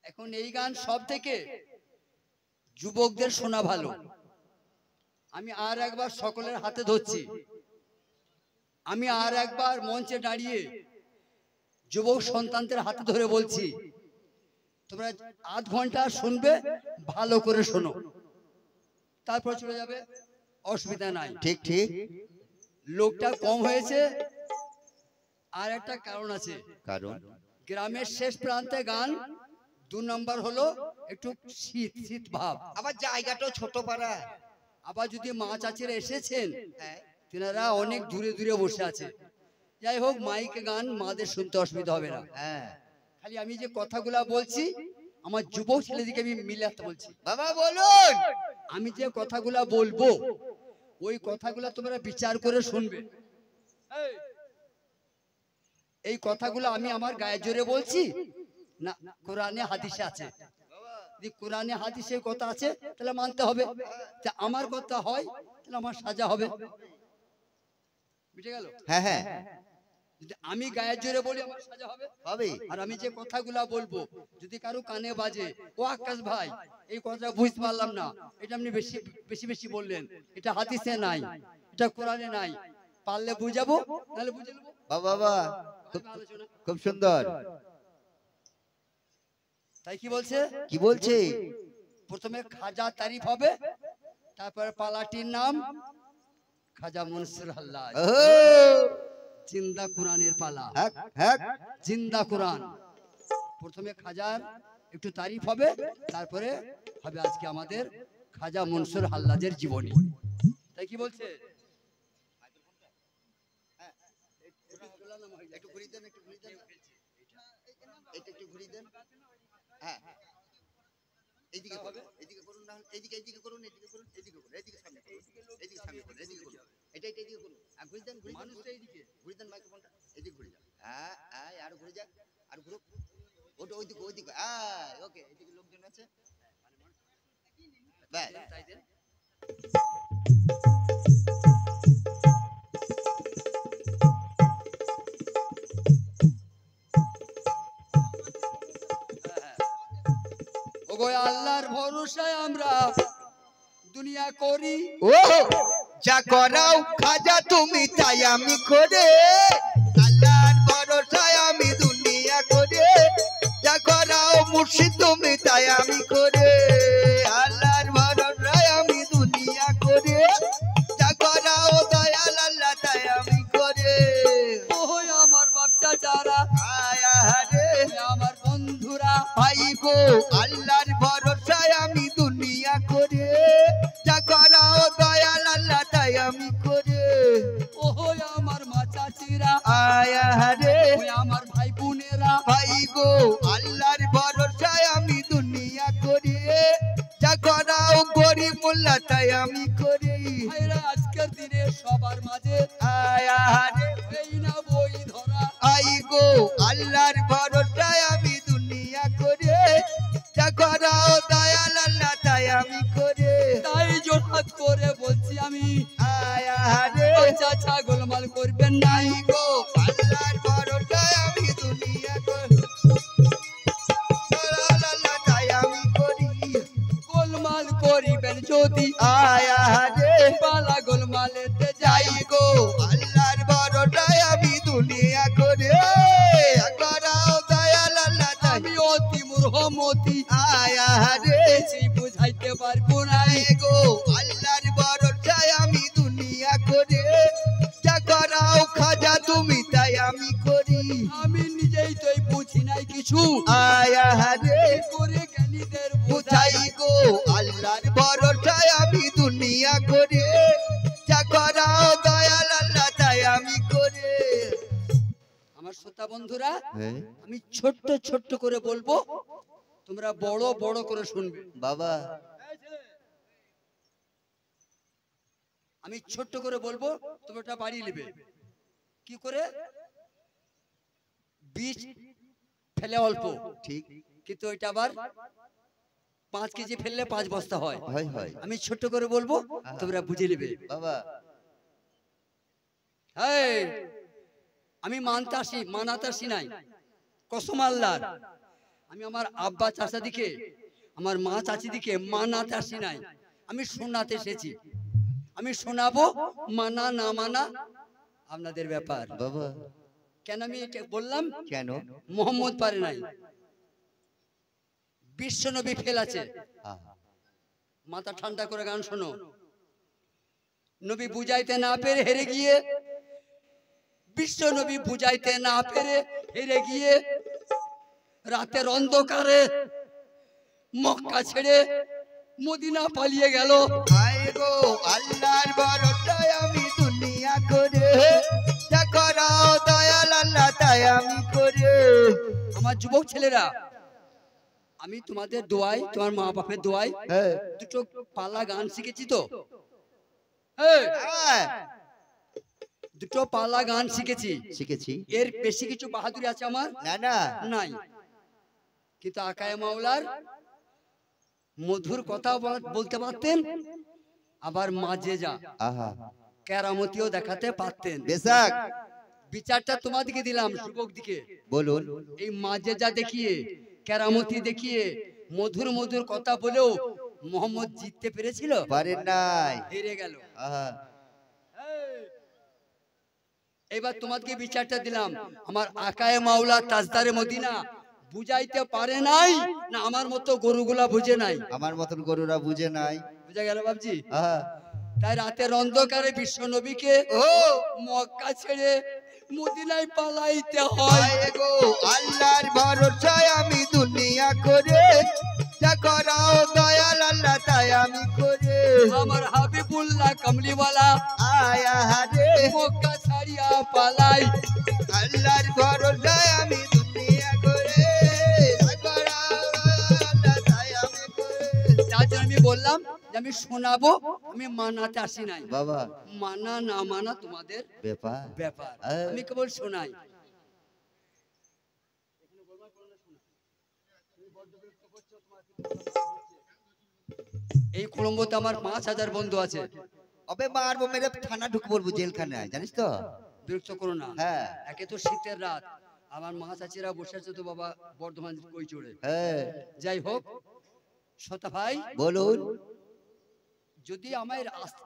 এখন এই গান সব থেকে যুবকদের শোনা ভালো। আমি আর একবার সকলের হাতে ধরছি, আমি আর একবার মঞ্চে দাঁড়িয়ে যুবক সন্তানদের হাতে ধরে বলছি, তোমরা আধ ঘন্টা শুনবে, ভালো করে শোনো, তারপর চলে যাবে, অসুবিধা নাই। ঠিক ঠিক। লোকটা কম হয়েছে, আর একটা কারণ আছে। কারণ গ্রামের শেষ প্রান্তে গান, 2 নম্বর হলো একটু শীত শীত ভাব, আবার জায়গাটাও ছোট পাড়া। আবার যদি মা চাচিরা এসেছেন, তেনারা অনেক দূরে দূরে বসে আছে। যাই হোক, মাইকে গান মাদের শুনতে অসুবিধা হবে না। খালি আমি যে কথাগুলা বলছি, আমার যুবক ছেলেদিকে আমি মিলাতে বলছি। বাবা বলুন। আমি যে কথাগুলা বলবো, ওই কথাগুলা তোমরা বিচার করে শুনবে। এই কথাগুলো আমি আমার গায়ে জোরে বলছি না, কোরআনে হাদিসে আছে। যদি কোরআনে হাদিসে কথা আছে তাহলে মানতে হবে, আমার কথা হয় তাহলে আমার সাজা হবে। বুঝে গেল? হ্যাঁ হ্যাঁ। যদি আমি গায়ে জোরে বলি আমার সাজা হবে হবে। আর আমি যে কথাগুলা বলবো যদি কারো কানে বাজে, ও আকাশ ভাই এই কথাটা বুঝতে পারলাম না, এটা আপনি বেশি বেশি বেশি বললেন, এটা হাদিসে নাই, এটা কোরআনে নাই, পারলে বুঝাবো, নাহলে বুঝে নেবো। বাবা খুব সুন্দর। তাই কি বলছে? কি বলছে? প্রথমে খাজা তারিফ হবে, তারপরে পালাটির নাম খাজা মনসুর হাল্লাজ। জিন্দা কোরআনের পালা, জিন্দা কোরআন। প্রথমে খাজার একটু তারিফ হবে, তারপরে হবে আজকে আমাদের খাজা মনসুর হাল্লাজের জীবনী। তাই কি বলছে? একটু ঘুরিয়ে দেন, একটু ঘুরিয়ে দেন, এটা একটু ঘুরিয়ে দেন। হ্যাঁ এইদিকে করুন, এইদিকে করুন, না এইদিকে এইদিকে করুন, এইদিকে করুন, এইদিকে করুন, এইদিকে সামনে করুন, এইদিকে সামনে করুন, এইদিকে করুন, এটা এটা এইদিকে করুন, আর ঘুরিয়ে দেন, ঘুরিয়ে দেন, এইদিকে ঘুরিয়ে দেন মাইক্রোফোনটা, এইদিকে ঘুরিয়ে যান। হ্যাঁ হ্যাঁ, আর ঘুরে যাক, আর ঘুরো, ওটা ওইদিকে ওইদিকে। ওকে, এইদিকে লোকজন আছে, ব্যাস। আল্লাহর ভরসায় আমরা দুনিয়া করি, ও যা করাও খাজা তুমি তাই আমি করে, আল্লাহর ভরসায় আমি দুনিয়া করে, যা করাও মুর্শিদ তুমি তাই আমি করে, আল্লাহর ভরসায় আমি দুনিয়া করে, যা করাও দয়াল আল্লাহ তাই আমি করে। ওই আমার বাচ্চা চারা, আয়া রে আমার বন্ধুরা, ভাই গো আল্লাহর ভরসায় আমি দুনিয়া করে, যা করাও দয়াল আল্লাহ তাই আমি করে। ওই আমার মা চাচিরা, আয়া রে ওই আমার ভাই বোনেরা, ভাই গো আল্লাহর ভরসায় আমি দুনিয়া করে, যা করাও গরিব মোল্লা তাই আমি করি। ভাইরা আজকের দিনে সবার মাঝে আয়া রে এই না বই ধরা, আই গো আল্লাহর ভরসায় আমি দুনিয়া করে, যা করাও দয়াল আল্লাহ তাই আমি করে। তাই জোরহাত করে বলছি আমি, আয়া রে চাচা গোলমাল করবেন নাই আই গো আল্লাহর ভরসায় আমি দুনিয়া করে, দয়াল আল্লাহ তাই আমি করি। গোলমাল করিবেন যদি, আয়া রে পালা গোলমালেতে যাই যাই, গো আল্লাহর ভরসায় আমি দুনিয়া করে, করাও দয়াল আল্লাহ তাই। আমি অতি মূর্খমতি, আয়া রে সেই বুঝাইতে পারবো না গো আল্লাহর ভরসায় আমি দুনিয়া করে, যা করাও খাজা তুমি তাই আমি করি। আমি নিজেই তো বুঝি নাই কিছু, আয়া রে করে জ্ঞানীদের বুঝাই বুঝাই। গো আল্লাহর ভরসায় আমি দুনিয়া করে, যা করাও দয়াল আল্লাহ তাই আমি করে। আমার শ্রোতা বন্ধুরা, আমি ছোট্ট ছোট্ট করে বলবো, তোমরা বড় বড় করে শুনবে। বাবা আমি ছোট্ট করে বলবো, তোমরা ওটা বাড়িয়ে নেবে। কি করে? বীজ ফেলে অল্প, ঠিক, কিন্তু ওইটা আবার 5 কেজি ফেললে 5 বস্তা হয়। হয় হয় আমি ছোট্ট করে বলবো, তোমরা বুঝে নেবে। বাবা। আমি মানতে আসি, মানাতে আসি নাই, কসম আল্লাহর। আমি আমার আব্বা চাচা দিকে, আমার মা চাচি দিকে মানাতে আসি নাই, আমি শোনাতে এসেছি। আমি শোনাবো, মানা না মানা আপনাদের ব্যাপার। বাবা কেন আমি এটা বললাম? কেন? মোহাম্মদ পারে নাই, বিশ্ব নবী ফেল আছে। মাথা ঠান্ডা করে গান শোনো। নবী বুঝাইতে না পেরে হেরে গিয়ে, বিশ্ব নবী বুঝাইতে না পেরে হেরে গিয়ে রাতের অন্ধকারে মক্কা ছেড়ে মদিনা পালিয়ে গেল। আয় গো আল্লাহর ভরসায় আমি দুনিয়া করে, যা করাও দয়াল আল্লাহ তাই আমি করে। আমার যুবক ছেলেরা, আমি তোমাদের দোয়ায়, তোমার মা বাপের দোয়ায় দুটো পালা গান শিখেছি তো। দুটো পালা গান শিখেছি। এর বেশি কিছু বাহাদুরি আছে আমার? না না নাই। কিন্তু আকায়ে মাওলার মধুর কথা বলতে পারতেন, আবার মাঝে যা কেরামতিও দেখাতে পারতেন। বেশাক বিচারটা তোমাদিকে দিলাম, যুবক দিকে বলুন। এই মাঝে যা দেখিয়ে, কেরামতি দেখিয়ে, মধুর মধুর কথা বলেও মোহাম্মদ জিততে পেরেছিল? পারেন নাই, হেরে গেল। এবার তোমাকে বিচারটা দিলাম, আমার আকায়ে মাওলা তাজদারে মদিনা বুঝাইতে পারে নাই, না আমার মতো গরুগুলা বুঝে নাই? আমার মতন গরুরা বুঝে নাই। বুঝা গেল বাবজি? তাই রাতের অন্ধকারে বিশ্ব নবীকে মক্কা ছেড়ে মদিনায় পালাইতে হয়। গো আল্লাহর ভরসায় আমি দুনিয়া করে, যা করাও দয়াল আল্লাহ তাই আমি করে। আমার হাবিবুল্লাহ কামলিওয়ালা আয়া হারে মক্কা ছাড়িয়া পালাই। আল্লাহর ভরসায় আমি দুনিয়া করে, যা করাও আল্লাহ তাই আমি করে। তার জন্য আমি বললাম যে আমি শোনাবো, আমি মানাতে আসি নাই। বাবা মানা না মানা তোমাদের ব্যাপার, আমি কেবল শোনাই। এই কলম্বোতে আমার 5000 বন্ধু আছে। অবে মারবো, মেরে থানা ঢুকে পড়বো জেলখানায়, জানিস তো। বিরক্ত করো না। হ্যাঁ একে তো শীতের রাত, আমার মা চাচিরা বসে আছে তো বাবা বর্ধমান কই চড়ে। যাই হোক সতা ভাই বলুন। যদি আমায়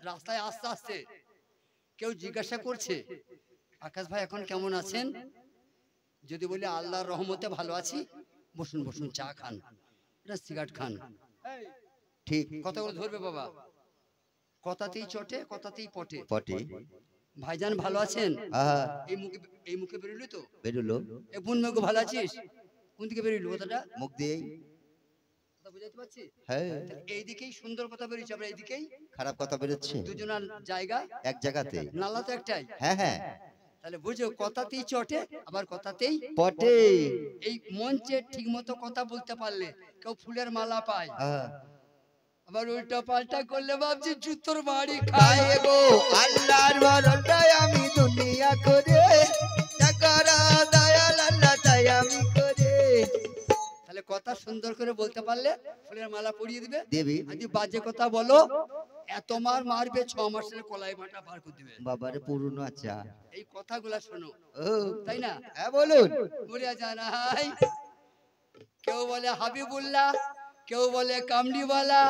রাস্তায় আস্তে আস্তে কেউ জিজ্ঞাসা করছে আকাশ ভাই এখন কেমন আছেন, যদি বলি আল্লাহর রহমতে ভালো আছি, বসুন বসুন চা খান, এটা সিগারেট খান, ঠিক কথাগুলো ধরবে বাবা। কথাতেই চটে, কথাতেই পটে। ভাইজান ভালো আছেন? এই মুখে বেরোলি তো? বেরোলো। এ বোন মেঘ ভালো আছিস? কোন দিকে বেরোলি কথাটা? মুখ দিয়ে। কথা বুঝাতে পারছি? হ্যাঁ এইদিকেই সুন্দর কথা বেরিয়েছে, আমরা এইদিকেই খারাপ কথা বেরোচ্ছে। দুজনের জায়গা এক জায়গাতে, নালা তো একটাই। হ্যাঁ হ্যাঁ তাহলে বুঝো কথাতেই চটে আবার কথাতেই পটে। এই মঞ্চে ঠিক মতো কথা বলতে পারলে কেউ ফুলের মালা পায়, আবার উল্টা পাল্টা করলে ভাবছি জুতোর বাড়ি খায়। গো আল্লাহর ভরসায় আমি দুনিয়া করে, যা করাও দয়াল আল্লাহ তাই আমি করে। তাহলে কথা সুন্দর করে বলতে পারলে ফুলের মালা পরিয়ে দিবে। যদি বাজে কথা বলো এত মারবে 6 মাসের কলাই বাটা বার করে দিবে। বাবারে পুরনো। আচ্ছা এই কথাগুলা শোনো, তাই না? হ্যাঁ বলুন। বলে জানাই, কেউ বলে হাবিবুল্লাহ, কেউ বলে কামলিওয়ালা,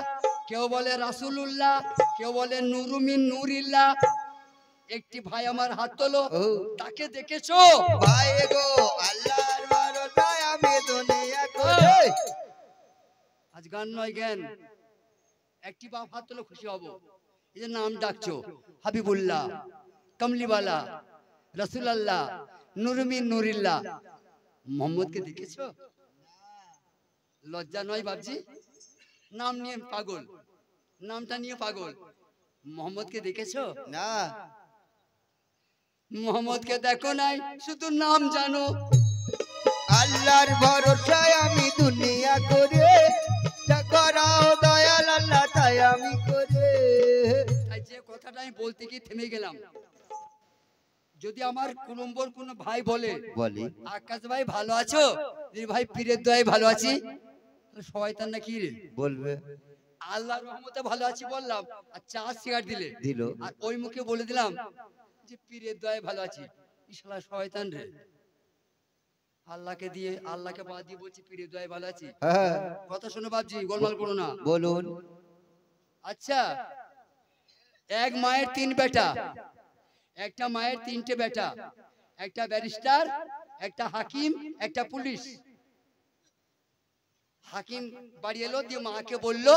কেউ বলে রাসূলুল্লাহ, কেউ বলে নুরুমিন নুরিল্লাহ। একটি ভাই আমার হাত তোলো, তাকে দেখেছো? ভাই গো আল্লাহর ভরসায় আমি দুনিয়া করে। আজ গান নয় জ্ঞান। একটি বাপ হাত তোলো, খুশি হব। এই যে নাম ডাকছো, হাবিবুল্লাহ, কামলিওয়ালা, রাসূলুল্লাহ, নুরুমিন নুরিল্লাহ, মোহাম্মদকে দেখেছো? লজ্জা নয় বাবজি? নাম নিয়ে পাগল, নামটা নিয়ে পাগল। মোহাম্মদকে দেখেছো? না মোহাম্মদকে দেখো নাই, শুধু নাম জানো। আল্লাহর ভরসায় আমি দুনিয়া করে, যা করাও দয়াল আল্লাহ তাই আমি করে। তাই যে কথাটা আমি বলতে গিয়ে থেমে গেলাম, যদি আমার কুলম্বর কোন ভাই বলে আকাশ ভাই ভালো আছো, যদি ভাই পীরের দয়ায় ভালো আছি, সবাই তার না কি রে বলবে? আল্লাহর রহমতে ভালো আছি বললাম, আর চা সিগারেট দিল, আর ওই মুখে বলে দিলাম যে পীরের দয়ায় ভালো আছি, ইশালা শয়তান রে। আল্লাহকে দিয়ে আল্লাহকে বাদ দিয়ে বলছি পীরের দয়ায় ভালো আছি। হ্যাঁ কথা শোনো বাপজি, গোলমাল করো না। বলুন। আচ্ছা, এক মায়ের তিন বেটা, একটা মায়ের তিনটে বেটা, একটা ব্যারিস্টার, একটা হাকিম, একটা পুলিশ। হাকিম বাড়ি এলো, দিয়ে মাকে বলল,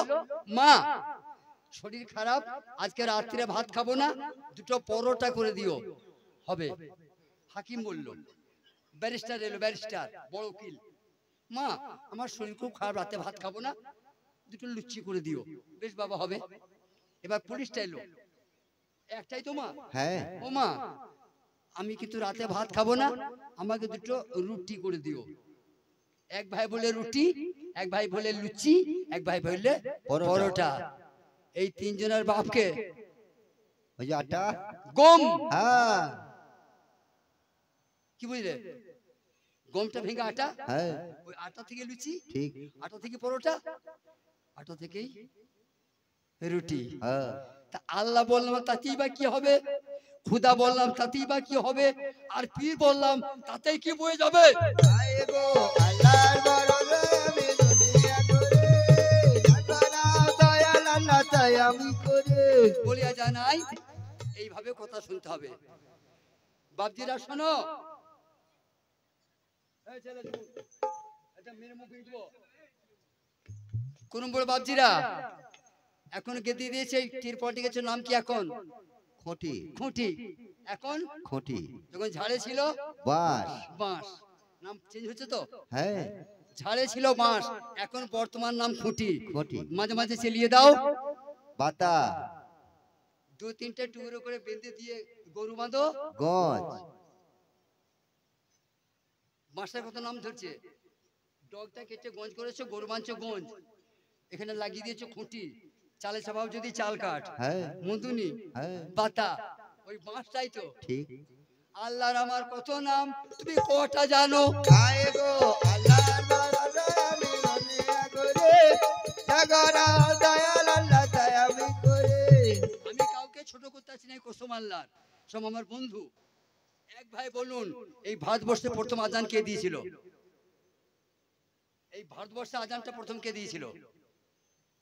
মা শরীর খারাপ, আজকে রাত্রে ভাত খাবো না, দুটো পরোটা করে দিও, হবে। হাকিম বলল। ব্যারিস্টার এলো, ব্যারিস্টার বড় উকিল, মা আমার শরীর খুব খারাপ, রাতে ভাত খাবো না, দুটো লুচি করে দিও। বেশ বাবা, হবে। এবার পুলিশটা এলো, একটাই তো মা। হ্যাঁ ও মা, আমি কিন্তু রাতে ভাত খাবো না, আমাকে দুটো রুটি করে দিও। এক ভাই বলে রুটি, এক ভাই বলে লুচি, এক ভাই বললে পরোটা। এই তিনজনের বাপকে ওই যে আটা গম, হ্যাঁ কি বুঝলে, গমটা ভেঙে আটা, হ্যাঁ ওই আটা থেকে লুচি, ঠিক আটা থেকে পরোটা, আটা থেকেই রুটি। হ্যাঁ তা আল্লাহ বললাম তাতেই বা কি হবে, খুদা বললাম তাতেই বা কি হবে, আর পীর বললাম তাতেই কি বয়ে যাবে। আয়ে গো আল্লাহর বরদে আমি দুনিয়া করে জানা দয়াল আল্লাহ তাই আমি করে বলিয়া যায় নাই, এইভাবে কথা শুনতে হবে। বাপজিরা শোনো, কোন বড় বাপজিরা এখন গেদি দিয়েছে, তিরপটি গেছে, নাম কি এখন? খুঁটি খুঁটি। এখন খুঁটি যখন ঝাড়ে ছিল বাস বাঁশ, নাম চেঞ্জ হচ্ছে তো। হ্যাঁ ঝাড়ে ছিল বাঁশ, এখন বর্তমান নাম খুঁটি। খুঁটি মাঝে মাঝে চালিয়ে দাও, বাতা দু তিনটে টুকরো করে বেঁধে দিয়ে গরু বাঁধো। গজ বাঁশের কত নাম ধরছে, ডগটা কেটে গঞ্জ করেছো, গরু বাঁধছো গঞ্জ, এখানে লাগিয়ে দিয়েছো খুঁটি। চালে চাপাও যদি চাল কাঠ, হ্যাঁ মধুনি, হ্যাঁ পাতা, ওই বাঁশটাই তো। ঠিক আল্লাহর আমার কত নাম, তুমি কটা জানো? আয়ে গো আল্লাহর বরদে আমি দুনিয়া করে জাগরা দয়াল আল্লাহ তাই আমি করে আমি কাউকে ছোট করতে আছি না, কসম আল্লাহর, সব আমার বন্ধু। এক ভাই বলুন, এই ভারতবর্ষে প্রথম আজান কে দিয়েছিল? এই ভারতবর্ষে আজানটা প্রথম কে দিয়েছিল?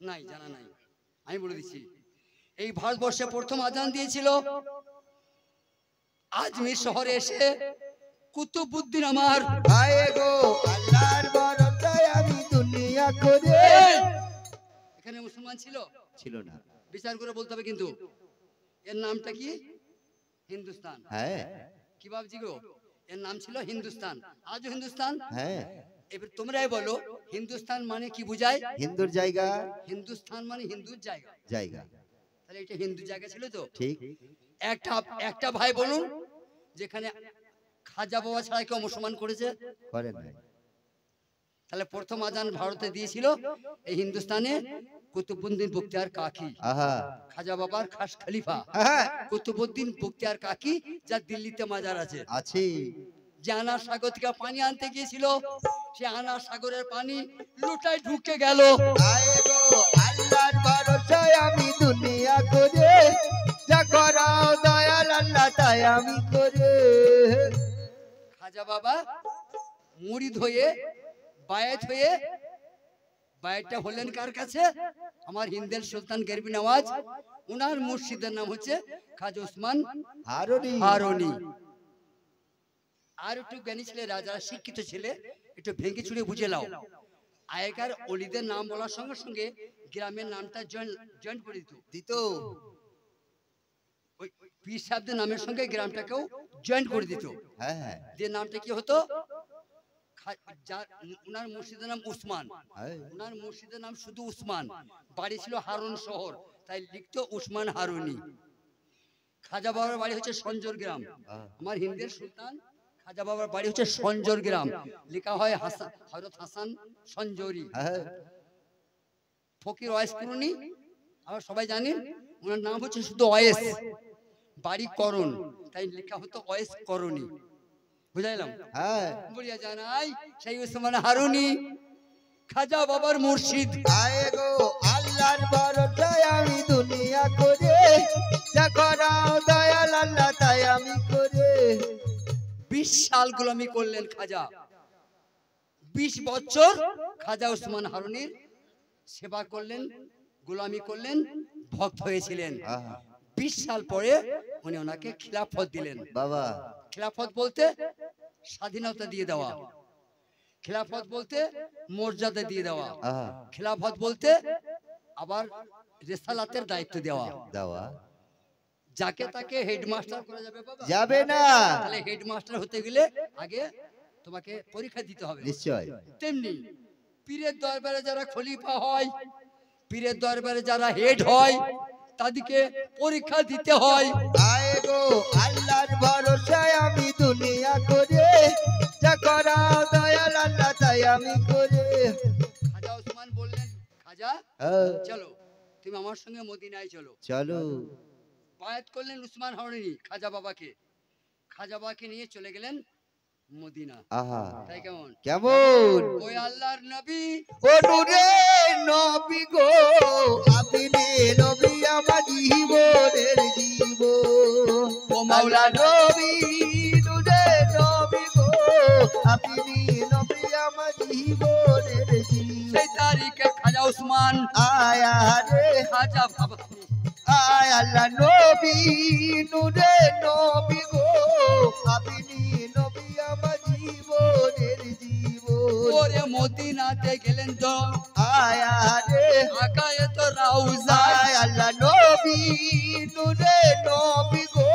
নাই, জানা নাই। আমি বলে দিচ্ছি, এই ভারতবর্ষে প্রথম আজান দিয়েছিল আজমির শহরে এসে কুতুবউদ্দিন আমার। আয়ে গো আল্লাহর বরদে আমি দুনিয়া করে এখানে মুসলমান ছিল ছিল না বিচার করে বলতে হবে কিন্তু। এর নামটা কি? হিন্দুস্তান। হ্যাঁ কি ভাবছি গো, এর নাম ছিল হিন্দুস্তান, আজও হিন্দুস্তান। হ্যাঁ এবার তোমরাই বলো, হিন্দুস্তান মানে কি বুঝায়? হিন্দুর জায়গা হিন্দুস্তান মানে হিন্দুর জায়গা, জায়গা তাহলে এটা হিন্দু জায়গা ছিল তো। ঠিক একটা ভাই বলুন, যেখানে খাজা বাবা ছাড়া কেউ মুসলমান করেছে? করেন নাই তাহলে প্রথম আজান ভারতে দিয়েছিল এই হিন্দুস্তানে কুতুবউদ্দিন বখতিয়ার কাকি, আহা খাজা বাবার খাস খলিফা হ্যাঁ কুতুবউদ্দিন বখতিয়ার কাকি, যার দিল্লিতে মাজার আছে। আছে যে আনার সাগর থেকে পানি আনতে গিয়েছিল, সে আনার সাগরের পানি লুটায় ঢুকে গেল। আয়ে গো আল্লাহর ভরসা আমি দুনিয়া করে জাগরা দয়াল আল্লাহ তাই আমি করে খাজা বাবা মুরিদ হয়ে বায়াত হয়ে, বায়াতটা হলেন কার কাছে? আমার হিন্দের সুলতান গরিব নওয়াজ, উনার মুর্শিদের নাম হচ্ছে খাজা উসমান হারুনি হারুনি। আর একটু জ্ঞানী ছেলে, যারা শিক্ষিত ছেলে, একটু ভেঙে চুড়ে বুঝে নাও। আগেকার অলিদের নাম বলার সঙ্গে সঙ্গে গ্রামের নামটা জয়েন্ট করে দিত। দিত ওই পীর সাহেবদের নামের সঙ্গে গ্রামটাকেও জয়েন্ট করে দিত। হ্যাঁ হ্যাঁ যে নামটা কি হতো, উনার মুর্শিদের নাম উসমান, হ্যাঁ উনার মুর্শিদের নাম শুধু উসমান, বাড়ি ছিল হারুন শহর, তাই লিখতো উসমান হারুনি। খাজা বাবার বাড়ি হচ্ছে সঞ্জর গ্রাম, আমার হিন্দের সুলতান খাজা বাবার বাড়ি হচ্ছে সঞ্জর গ্রাম, লেখা হয় হযরত হাসান সঞ্জরি। হ্যাঁ ফকির ওয়াইস কুরুনি, আমরা সবাই জানেন, ওনার নাম হচ্ছে শুধু ওয়াইস, বাড়ি করণ, তাই লেখা হতো ওয়াইস করণী। বুঝাইলাম? হ্যাঁ বলিয়া জানাই, সেই উসমান হারুনি খাজা বাবার মুর্শিদ। আয়ে গো আল্লাহর ভরসা আমি দুনিয়া করে জাগরা দয়াল আল্লাহ তাই আমি করে 20 সাল গোলামি করলেন খাজা, 20 বছর খাজা ওসমান হারুনির সেবা করলেন, গোলামি করলেন, ভক্ত হয়েছিলেন। 20 সাল পরে উনি ওনাকে খিলাফত দিলেন। বাবা খিলাফত বলতে স্বাধীনতা দিয়ে দেওয়া, খিলাফত বলতে মর্যাদা দিয়ে দেওয়া, খিলাফত বলতে আবার রিসালাতের দায়িত্ব দেওয়া। দেওয়া যাকে তাকে হেডমাস্টার করা যাবে বাবা? যাবে না। তাহলে হেডমাস্টার হতে গেলে আগে তোমাকে পরীক্ষা দিতে হবে। নিশ্চয়। তেমনি পীরের দরবারে যারা খলিফা হয়, পীরের দরবারে যারা হেড হয়, তাদেরকে পরীক্ষা দিতে হয়। আয় গো আল্লাহর ভরসায় আমি দুনিয়া করে, যা করা দয়াল আল্লাহ তাই আমি করে। খাজা ওসমান বললেন, খাজা চলো তুমি আমার সঙ্গে মদিনায় চলো। চলো। বায়াত করলেন উসমান হারুনি খাজা বাবাকে, খাজা বাবাকে নিয়ে চলে গেলেন মদিনা। তাই কেমন কেমন? ওই আল্লাহর নবী, ও নূরে নবী গো, আপনি নবী আমার জীবনের জীবন। ও মাওলা নবী, নূরে নবী গো, আপনি নবী আমার জীবনের জীবন। সেই তারিখে খাজা ওসমান আয়া রে খাজা বাবা, আয় আল্লাহ নবী, নূরে নবী গো, আপনি নবী আমার জীবনের জীবন। ওরে মদিনাতে গেলেন তো আয়া রে আকায়ে তো রাউজা, আয় আল্লাহ নবী, নূরে নবী গো,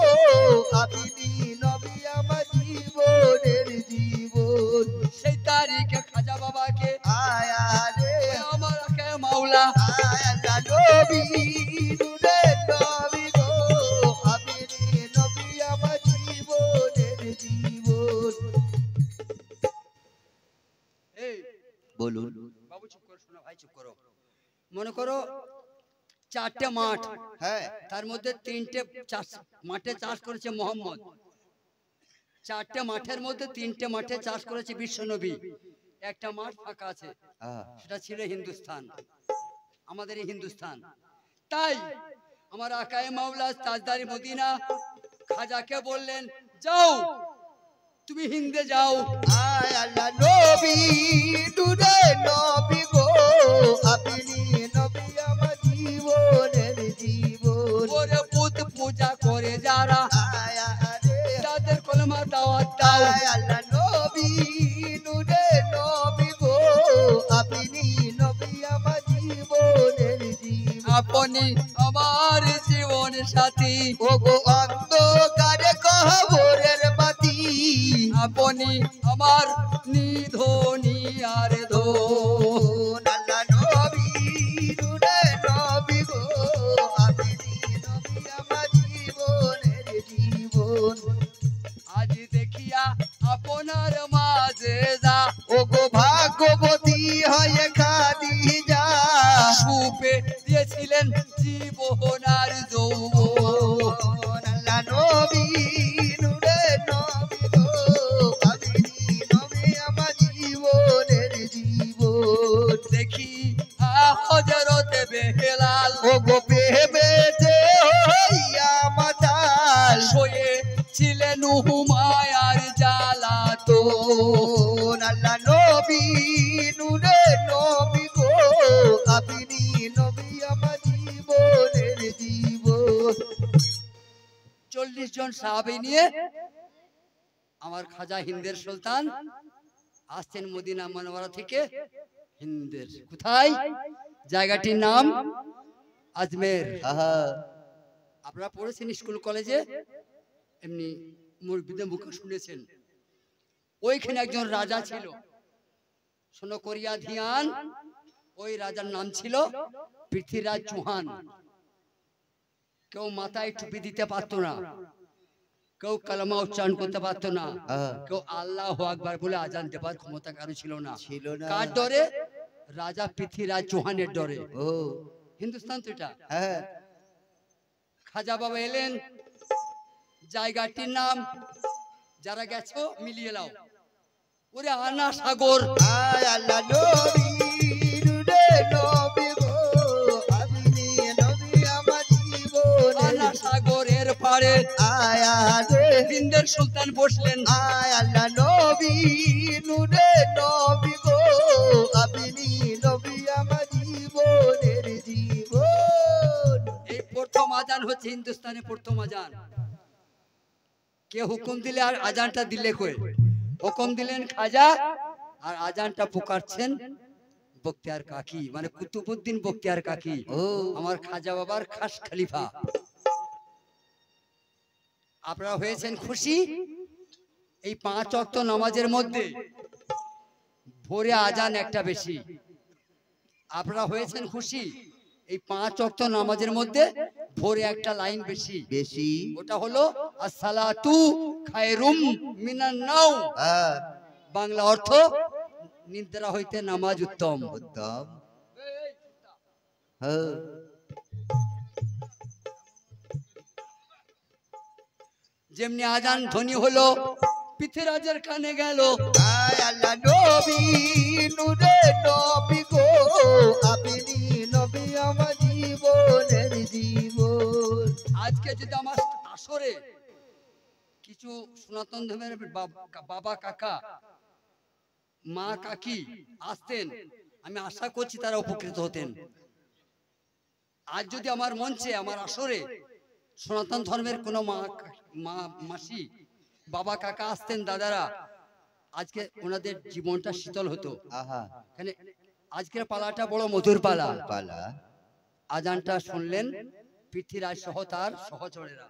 আপনি নবী আমার জীবনের জীবন। সেই তারিখে খাজা বাবাকে আয়া রে আমার আকায়ে মাওলা, আয় আল্লাহ নবী, নূরে নবী গো, আপনি নবী আমার জীবনের জীবন। এই বলুন বাবু চুপ করো, শোনো ভাই চুপ করো। মনে করো 4টে মাঠ, হ্যাঁ তার মধ্যে 3টে মাঠে চাষ করেছে মোহাম্মদ, 4টে মাঠের মধ্যে 3টে মাঠে চাষ করেছে বিশ্বনবী, একটা মাঠ ফাঁকা আছে, সেটা ছিল হিন্দুস্তান, আমাদের এই হিন্দুস্তান। তাই আমার আকায়ে মাওলা তাজদারি মদিনা খাজাকে বললেন, যাও তুমি হিন্দে যাও। আয় আল্লাহ নবী, নূরে নবী গো, আপনি নবী আমার জীবনের জীবন। ওরে পুত পূজা করে যারা, আয়া রে তাদের কলমা দাওয়াত দাও। আয় আল্লাহ নবী, নূরে নবী গো, আপনি নবী আমার জীবনের জীবন। আপনি আমার জীবন সাথী, ও গো অন্ধকারে কবরের বাতি, আপনি আমার নিধনি আর ধন। আল্লাহ নবী, নূরে নবী গো, আপনি নবী আমার জীবনের জীবন। আজ দেখিয়া আপনার মাঝে যা, ও গো ভাগ্যবতী হয়ে খাদিজা, সুপে দিয়েছিলেন জীবন আর যৌবন। আল্লাহ নবী, নূরে নবী গো, আপনি নবী আমার জীবনের জীবন। দেখি হযরত বেলাল, ও গো পেবেতে হইয়া মাতাল, শোয়ে ছিলেন হুমায়ার জ্বালাতন। আল্লাহ নবী, নূরে নবী গো, আপনি নবী আমার জীবনের জীবন। 40 জন সাহাবী নিয়ে আমার খাজা হিন্দের সুলতান আসছেন মদিনা মুনাওয়ারা থেকে হিন্দের। কোথায়? জায়গাটির নাম আজমের। আপনারা পড়েছেন স্কুল কলেজে, এমনি মুরব্বিদের মুখে শুনেছেন। ওইখানে একজন রাজা ছিল, শোনো করিয়া ধ্যান, ওই রাজার নাম ছিল পৃথ্বীরাজ চৌহান। কেউ মাথায় টুপি দিতে পারতো না, কেউ কালেমা উচ্চারণ করতে পারতো না, কেউ আল্লাহু আকবার বলে আজান দেবার ক্ষমতা কারো ছিল না। কার ডরে? রাজা পৃথ্বীরাজ চৌহানের ডরে। হিন্দুস্তান তো এটা। খাজা বাবা এলেন, জায়গাটির নাম যারা গেছো মিলিয়ে লাও, ওরে আনা সাগর। আয় আল্লাহ নবী, নূরে নবী গো, আপনি নবী আমার জীবনের আনা সাগরের পাড়ে আয়া রে হিন্দের সুলতান বসলেন। আয় আল্লাহ নবী, নূরে নবী গো, হচ্ছে হিন্দুস্তানে প্রথম আজান। কে হুকুম দিলে আর আজানটা দিলে কই? হুকুম দিলেন খাজা, আর আজানটা পুকারছেন বখতিয়ার কাকি, মানে কুতুবউদ্দিন বখতিয়ার কাকি, আমার খাজা বাবার খাস খলিফা। আপনারা হয়েছেন খুশি? এই 5 ওয়াক্ত নামাজের মধ্যে ভোরে আজান একটা বেশি। আপনারা হয়েছেন খুশি? এই 5 ওয়াক্ত নামাজের মধ্যে ভোরে একটা লাইন বেশি বেশি। ওটা হলো আসসালাতু খায়রুম মিনান নাওম। বাংলা অর্থ নিদ্রা হইতে নামাজ উত্তম। উত্তম। হ্যাঁ। যেমনি আজান ধ্বনি হলো পৃথ্বীরাজের কানে গেল, আয় আল্লাহ নবী নূরে নবী গো, আপনি নবী আমার জীবনের জীবন। আজকে যদি আমার আসরে কিছু সনাতন ধর্মের বাবা কাকা মা কাকি আসতেন, আমি আশা করছি তারা উপকৃত হতেন। আজ যদি আমার মঞ্চে আমার আসরে সনাতন ধর্মের কোনো মা মাসি বাবা কাকা আসতেন, দাদারা, আজকে ওনাদের জীবনটা শীতল হতো। এখানে আজকের পালাটা বড় মধুর পালা। আজানটা শুনলেন পৃথ্বীরাজ সহ তার সহচরেরা।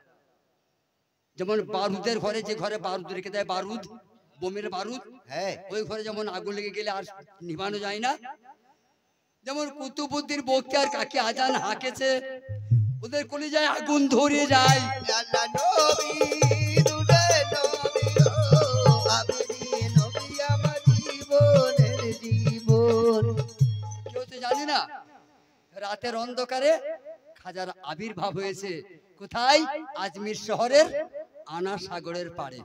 যেমন বারুদের ঘরে, যে ঘরে বারুদ রেখে দেয়, বারুদ বোমের বারুদ, ওই ঘরে যেমন আগুন লেগে গেলে আর নিভানো যায় না, যেমন কুতুবউদ্দিন বখতিয়ার কাকি আজান হাঁকেছে, ওদের কলিজায় আগুন ধরে যায়। আল্লাহ নবী নূরে নবী গো, আপনি নবী আমার জীবনের জীবন। কেউ তো জানে না রাতের অন্ধকারে খাজার আবির্ভাব হয়েছে কোথায়? আজমির শহরের আনা সাগরের পাড়ে।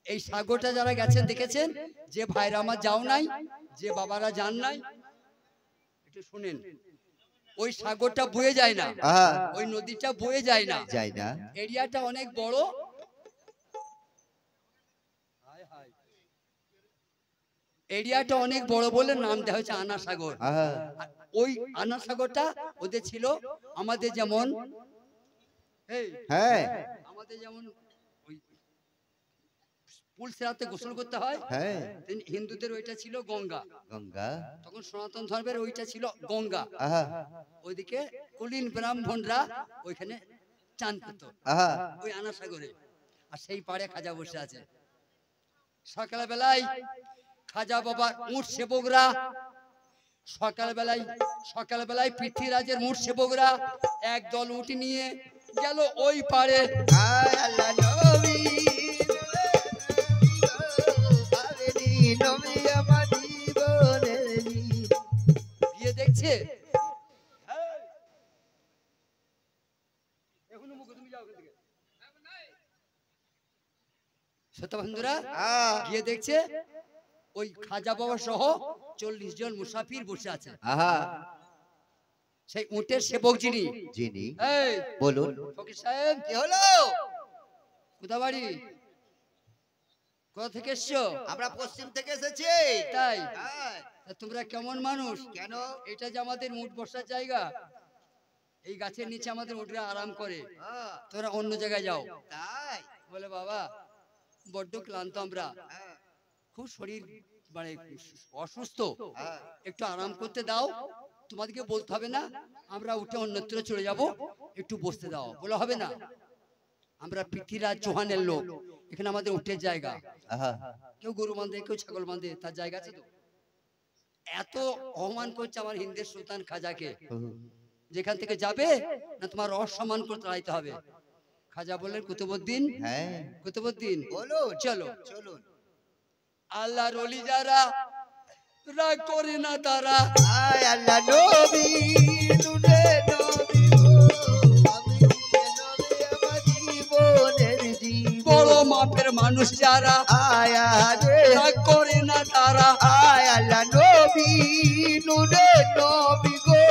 এই সাগরটা যারা গেছেন দেখেছেন, যে ভাইরা আমার যাও নাই, যে বাবারা যান নাই, একটু শুনেন, ওই সাগরটা বয়ে যায় না, ওই নদীটা বয়ে যায় না, এরিয়াটা অনেক বড়। এরিয়াটা অনেক বড় বলে নাম দেওয়া হয়েছে আনা সাগর। ওই আনা সাগরটা ওদের ছিল আমাদের যেমন, আমাদের যেমন ওই পুলসেরাতে গোসল করতে হয়, হিন্দুদের ওইটা ছিল গঙ্গা। তখন সনাতন ধর্মের ওইটা ছিল গঙ্গা। ওইদিকে কুলীন ব্রাহ্মণরা ওইখানে চান করত ওই আনা সাগরে, আর সেই পাড়ে খাজা বসে আছে। সকালবেলায় খাজা বাবার উট সেবকরা, সকালবেলায় পৃথ্বীরাজের উট সেবকরা একদল উট নিয়ে গেল ওই পাড়ে। গিয়ে দেখছে বন্ধুরা, গিয়ে দেখছে ওই খাজা বাবা সহ 40 জন মুসাফির বসে আছে। সেই উটের সেবক যিনি, বলুন ফকির সাহেব, কি হলো? কোথা বাড়ি? কোথা থেকে এসছো? আমরা পশ্চিম থেকে এসেছি। তাই? তোমরা কেমন মানুষ? কেন? এটা যে আমাদের উট বসার জায়গা, এই গাছের নিচে আমাদের উটরা আরাম করে, তোমরা অন্য জায়গায় যাও। তাই বলে বাবা বড্ড ক্লান্ত, আমরা খুব শরীর মানে অসুস্থ, একটু আরাম করতে দাও, তোমাদেরকে বলতে হবে না, আমরা উঠে অন্যত্র চলে যাব, একটু বসতে দাও। বলে হবে না, আমরা পৃথ্বীরাজ চৌহানের লোক, এখানে আমাদের উটের জায়গা, কেউ গরু বাঁধে, কেউ ছাগল বাঁধে, তার জায়গা আছে তো। এত অপমান করছে আমার হিন্দের সুলতান খাজাকে, যেখান থেকে যাবে না তোমার অসম্মান করে তাড়াইতে হবে। খাজা বললেন কুতুবউদ্দিন, কুতুবউদ্দিন চলো। আল্লাহর ওলি যারা রাগ করে না তারা, আল্লাহ নবী নূরে নবী গো, আপনি নবী আমার জীবনের জীবন। বড় মাপের মানুষ যারা রাগ করে না তারা, আল্লাহ নবী নূরে নবী গো,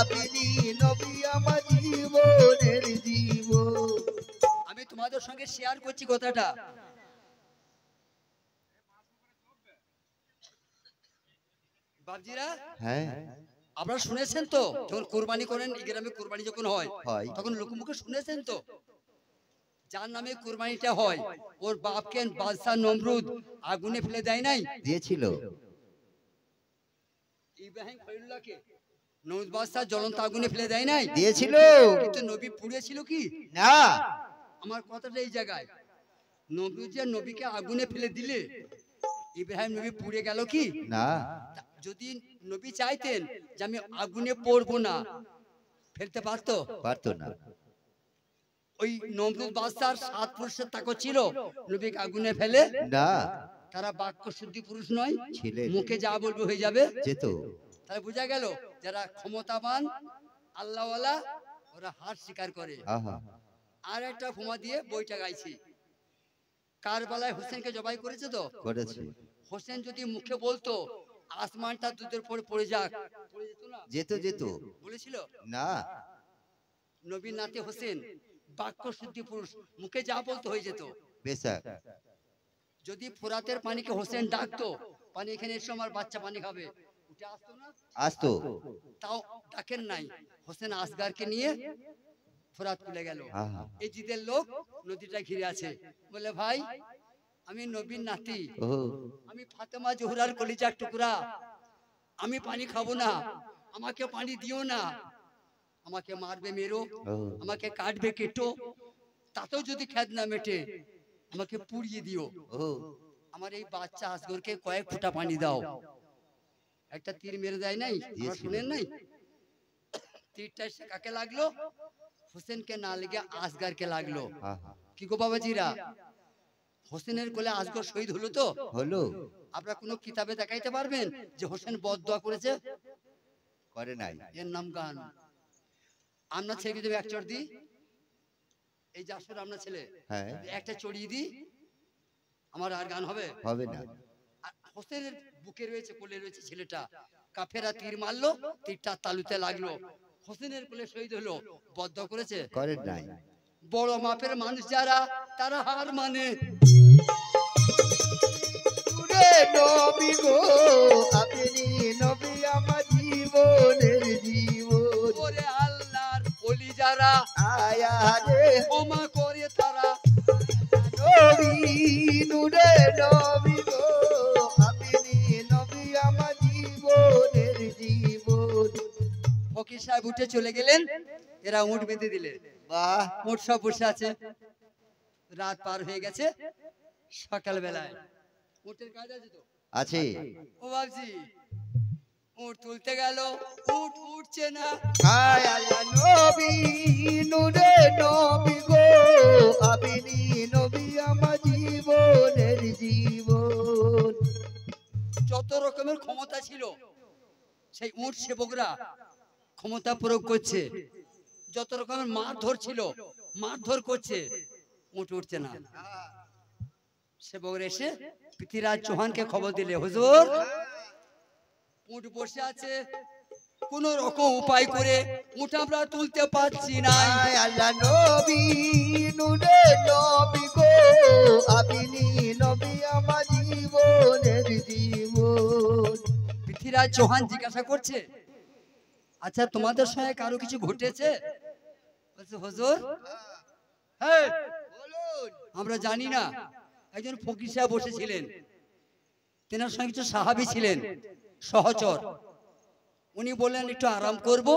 আপনি নবী আমার জীবনের জীবন। আমি তোমাদের সঙ্গে শেয়ার করছি কথাটা। বাবজিরা, আপনারা শুনেছেন তো যখন কোরবানি করেন, এই গ্রামে কোরবানি যখন হয় হয়। তখন লোকমুখে শুনেছেন তো, যার নামে কোরবানিটা হয় ওর বাপকে বাদশাহ নমরুদ আগুনে ফেলে দেয় নাই? দিয়েছিল। ইব্রাহিম খলিলুল্লাহকে নমরুদ বাদশাহ জ্বলন্ত আগুনে ফেলে দেয় নাই? দিয়েছিল। কিন্তু নবী পুড়েছিল কি না। আমার কথাটা এই জায়গায়, নমরুদ যে নবীকে আগুনে ফেলে দিলে ইব্রাহিম নবী পুড়ে গেল কি না। যদি নবী চাইতেন যে আমি আগুনে পড়বো না, ফেলতে পারতো? পারতো না। ওই নমরুদ বাদশার 7 পুরুষের তাকত ছিল নবীকে আগুনে ফেলে না। তারা বাক্য শুদ্ধি পুরুষ নয়, ছিলেন। মুখে যা বলবে হয়ে যাবে। যেত। তাহলে বোঝা গেল যারা ক্ষমতাবান আল্লাহওয়ালা ওরা হার স্বীকার করে। আহা। আর একটা ফোমা দিয়ে বইটা গাইছি, কারবালায় হোসেনকে জবাই করেছে তো, করেছে। হোসেন যদি মুখে বলতো আসমানটা দুধের পরে পড়ে যাক, পড়ে যেত না? যেত যেত। বলেছিল না। নবীর নাতে হোসেন বাক্য শুদ্ধি পুরুষ, মুখে যা বলতো হয়ে যেত। বেশক। যদি ফোরাতের পানিকে হোসেন ডাকতো, পানি এখানে এসো আমার বাচ্চা পানি খাবে, উঠে আসতো না? আসতো। তাও ডাকেন নাই, হোসেন আসগারকে নিয়ে ফোরাত খুলে গেল। আহা। এই জিদের লোক নদীটা ঘিরে আছে, বলে ভাই আমি নবীর নাতি, ও। আমি ফাতেমা জোহরার কলিজার টুকরা, আমি পানি খাবো না, আমাকে পানি দিও না, আমাকে মারবে মেরো, ও। আমাকে কাটবে কেটো, তাতেও যদি খেদ না মেটে আমাকে পুড়িয়ে দিও, ও। আমার এই বাচ্চা আসগরকে কয়েক ফোঁটা পানি দাও। একটা তীর মেরে দেয় নাই, আপনারা শুনেন নাই? তীরটা এসে কাকে লাগলো? হোসেনকে না লেগে আসগারকে লাগলো। আহা। কি গো বাবাজিরা, হোসেনের কোলে আসগর শহীদ হলো তো? হলো। আপনারা কোনো কিতাবে দেখাইতে পারবেন যে হোসেন বদদোয়া করেছে? করে নাই। এর নাম গান। আমরা ছেলেকে যদি এক চড় দিই, এই যাসর আমরা ছেলে হ্যাঁ। একটা চড়িয়ে দিই, আমার আর গান হবে? হবে না। আর হোসেনের বুকে রয়েছে, কোলে রয়েছে ছেলেটা, কাফেরা তীর মারলো, তীরটা তালুতে লাগলো, হোসেনের কোলে শহীদ হলো, বদদোয়া করেছে? করেন নাই। বড় মাপের মানুষ যারা তারা হার মানে। ওরে নবী গো, আপনি নবী আমার জীবনের জীবন। ওরে আল্লাহর ওলি যারা আয়া রে ক্ষমা করে তারা। নবী, নূরে নবী গো, আপনি নবী আমার জীবনের জীবন। ফকির সাহেব উঠে চলে গেলেন, এরা উঠ বেঁধে দিলে। বাহ। উঠ সব বসে আছে, রাত পার হয়ে গেছে, সকাল বেলায় উটের কাজ আছে তো? আছে। ও বাবজি, উট তুলতে গেল, উট উঠছে না। আয় আল্লাহ নবী, নূরে নবী গো, আপনি নবী আমার জীবনের জীবন। যত রকমের ক্ষমতা ছিল সেই উট সেবকরা ক্ষমতা প্রয়োগ করছে, যত রকমের মারধর ছিল মারধর করছে, উট উঠছে না। সেবকরা এসে পৃথ্বীরাজ চৌহানকে খবর দিলে, হুজুর উট বসে আছে, কোন রকম উপায় করে উট আমরা তুলতে পারছি না। আয় আল্লাহ নবী, নূরে নবী গো, আপনি নবী আমার জীবনের জীবন। পৃথ্বীরাজ চৌহান জিজ্ঞাসা করছে, আচ্ছা তোমাদের সঙ্গে কারো কিছু ঘটেছে? বলছে হুজুর হ্যাঁ বলুন। আমরা জানি না। একজন ফকির সাহেব বসেছিলেন, তেনার সঙ্গে কিছু সাহাবী ছিলেন সহচর, উনি বললেন একটু আরাম করব,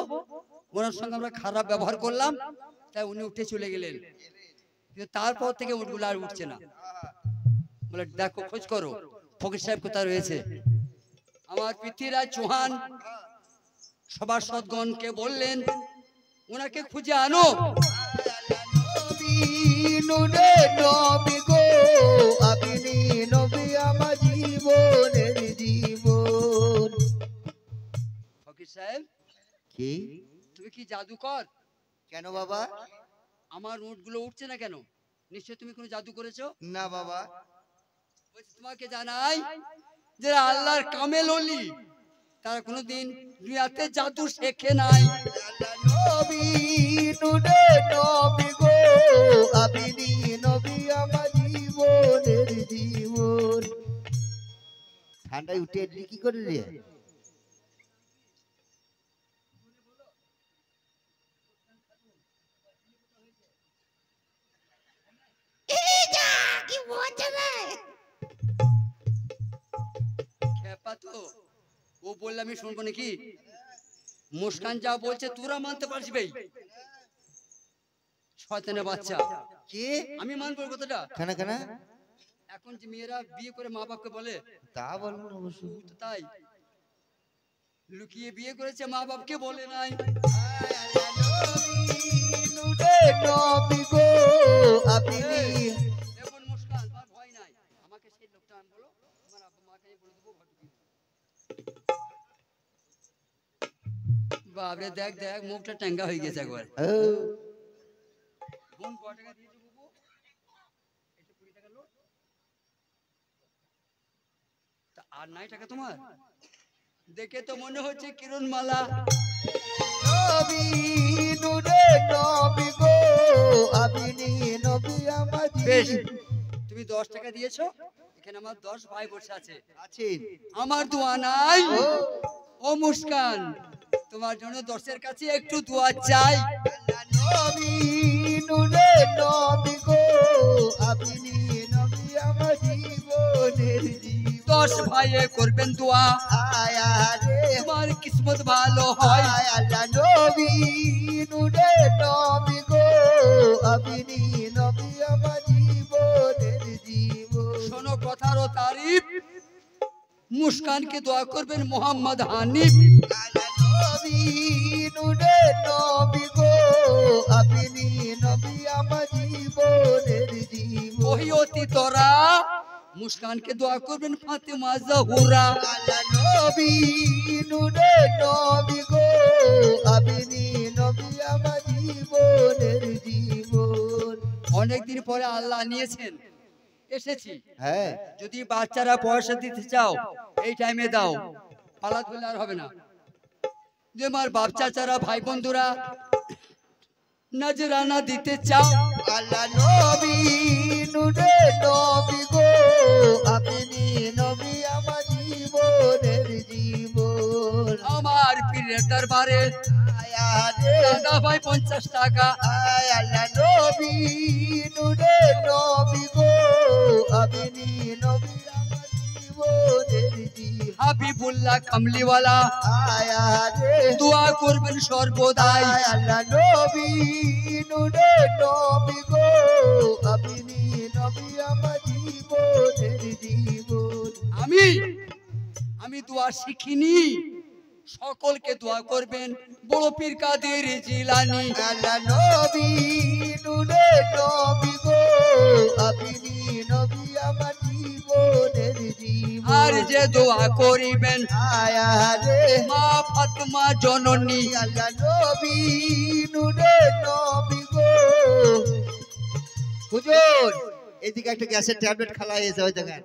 ওনার সঙ্গে আমরা খারাপ ব্যবহার করলাম, তাই উনি উঠে চলে গেলেন। কিন্তু তারপর থেকে উটগুলো আর উঠছে না। বলে দেখো খোঁজ করো ফকির সাহেব কোথায় রয়েছে। আমার পৃথ্বীরাজ চৌহান সবার সদগণকে বললেন ওনাকে খুঁজে আনো। নবী, নূরে নবী গো, আপনি নবী আমার জীবনের জীবন। ফকির সাহেব কি? তুমি কি জাদুকর? কেন বাবা? আমার উটগুলো উঠছে না কেন? নিশ্চয় তুমি কোনো জাদু করেছো? না বাবা। বলছি তোমাকে জানাই যে আল্লাহর কামেল ওলি তারা কোনোদিন দুনিয়াতে জাদু শেখে নাই। আল্লাহ নবী, নূরে নবী গো, আপনি নবী আমার জীবনের জীবন। ঠান্ডায় উঠে এলি কি করে রে? ব্যাপার তো ও বললে আমি শুনবো নাকি? মুস্কান যা বলছে তোরা মানতে পারছিস ভাই? শয়তানের বাচ্চা কে? আমি মানবো কথাটা? কেন কেন? এখন যে মেয়েরা বিয়ে করে মা বাপকে বলে, তা বলবো না অবশ্য। তো তাই লুকিয়ে বিয়ে করেছে, মা বাপকে বলে নাই। এখন মুস্কান তোমার ভয় নাই, আমাকে সেই লোকটা আন বলো, তোমার আব্বা মাকে বলে দেবো ঘর ঢুকিয়ে দেবো। বাবরে দেখ দেখ মুখটা ট্যাঙ্গা হয়ে গেছে একবার। বোন ক টাকা দিয়েছে বাবু? এটা 20 টাকা লোড। তা আর নাই টাকা তোমার? দেখে তো মনে হচ্ছে কিরণ মালা। বেশ, তুমি 10 টাকা দিয়েছো, এখানে আমার 10 ভাই বসে আছে, আমার দোয়া নাই। ও মুস্কান, তোমার জন্য 10-এর কাছে একটু দোয়া চাই। 10 ভাইয়ে করবেন দোয়া, তোমার কিসমত ভালো হয়। শোনো কথারও তারিফ, মুস্কানকে দোয়া করবেন মোহাম্মদ হানিফ। ওহি অতি তোরা মুস্কানকে দোয়া করবেন ফাতেমা জহুরা। অনেকদিন পরে আল্লাহ নিয়েছেন, এসেছি। হ্যাঁ, যদি বাচ্চারা পয়সা দিতে চাও এই টাইমে দাও, পালাত বলে আর হবে না। যে আমার বাপ চাচারা ভাই বন্ধুরা নজরানা দিতে চাও, আল্লাহ নবী নুরে নবী গো, আপনি নবী আমার জীবনের জীবন। আমার পীরের দরবারে দাদা ভাই 50 টাকা। আল্লাহ নবী নুরে নবী গো, আপনি নবী আমার জীবনের জীবন। হাবিবুল্লাহ কামলিওয়ালা দোয়া করবেন সর্বদাই। আল্লাহ নবী নুরে নবী গো, আপনি নবী আমার জীবনের জীবন। আমি দোয়া শিখিনি, সকলকে দোয়া করবেন বড় পীর কাদের জিলানী। আল্লাহ নবী নুরে নবী গো, আপনি নবী আমার জীবনের জীবন। আর যে দোয়া করিবেন আয়ারে মা ফাতেমা জননী। আল্লাহ নবী নুরে নবী গো। হুজুর এদিকে একটা গ্যাসের ট্যাবলেট খালা এসে ওই দেখেন।